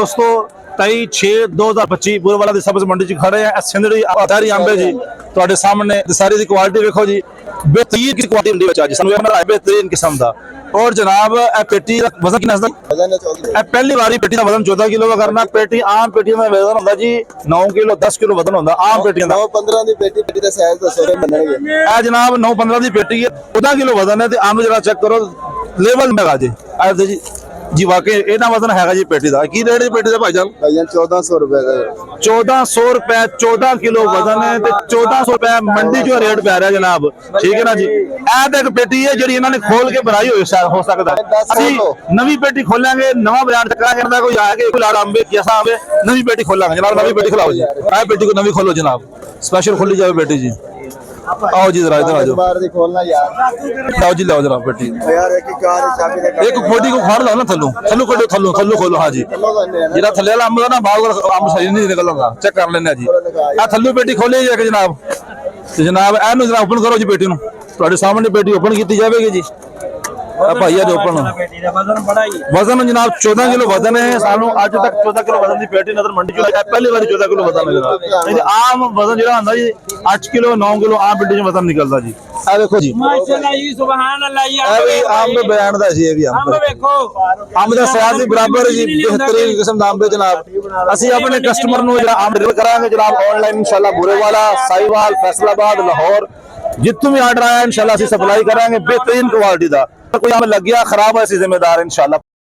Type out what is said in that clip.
दोस्तों 23/6/2025 पूरे वाला ਦੀ ਸਬਜ਼ ਮੰਡੀ 'ਚ ਖੜੇ ਆ। ਸਿੰਧੜੀ ਆਧਾਰੀ ਅੰਬੇ ਜੀ ਤੁਹਾਡੇ ਸਾਹਮਣੇ ਸਾਰੀ ਦੀ ਕੁਆਲਿਟੀ ਵੇਖੋ ਜੀ, बेहतरीन की क्वालिटी मंडी बचा जी सानू बेहतरीन किस्म दा। और जनाब ए पेटी दा वजन कितना है? पहली बारी पेटी दा वजन 14 किलो करना। पेटी आम पेटी दा वजन होंदा जी 9 किलो 10 किलो वजन होंदा आम पेटी दा। 9-15 दी पेटी दा साइज दसो बनणगे। ए जनाब 9-15 दी पेटी है 14 किलो वजन है ते आम जरा चेक करो लेवल में जी आ जी वाकई इतना वजन है जी पेटी का। की रेट है पेटी का भाईजान? 1400 रुपए का। 1400 रुपए 14 किलो वजन है ते 1400 रुपए मंडी जो रेट पै रहा जनाब, ठीक है ना जी। एक पेटी है जी इन्होंने खोल के बनाई हो सकता है। नवी पेटी खोलेंगे नवा ब्रांड चक्कर कोई आगे कोई लाड़ अंबे कैसा आवे नवी पेटी खोलेंगे जनाब। नवी पेटी खुलाओ जी, ए पेटी को नवी खोलो जनाब, स्पेशल खोली जाए पेटी जी। आओ जी जरा इधर आ जाओ, बार दी खोलना यार। आओ जी लाओ जरा पेटी यार एक कार चाबी दे एक खोटी को फाड़ लो ना थल्लो थल्लो करो थल्लो खोलो। हाँ जी जरा थल्ले वाला अंब ना बाल अंब सही नहीं निकलदा चेक कर लेने जी। आ थल्लो पेटी खोली जाके जनाब ते जनाब एनु जरा ओपन करो जी पेटी नु ਤੁਹਾਡੇ ਸਾਹਮਣੇ पेटी ओपन की जाएगी जी। भाईया जो ओपन वजन जनाब 14 किलो वजन है। सानू अज तक 14 किलो वजन की पेटी नजर मंडी चो पहली बार 14 किलो वजन है। आम वजन जो होंगे जी 8 किलो 9 किलो आम पेटी वजन निकलता जी। आ देखो जी माशाअल्लाह जी सुभान अल्लाह जी आम पे बयान दा जी। ये भी अंब देखो अंब दा स्वाद भी बराबर जी बेहतरीन किस्म दा अंब जनाब। ਅਸੀਂ ਆਪਣੇ ਕਸਟਮਰ ਨੂੰ ਜਿਹੜਾ ਆਮ ਡਿਲੀਵਰ ਕਰਾਂਗੇ ਜਨਾਬ ਆਨਲਾਈਨ ਇਨਸ਼ਾਅੱਲਾ ਬੁਰੇਵਾਲਾ ਸਾਈਵਾਲ फैसलाबाद लाहौर जितों भी आर्डर आया इंशाल्लाह ਅਸੀਂ सप्लाई करांगे बेहतरीन क्वालिटी ਦਾ। कोई आम लग गया खराब है जिम्मेदार इंशाल्लाह।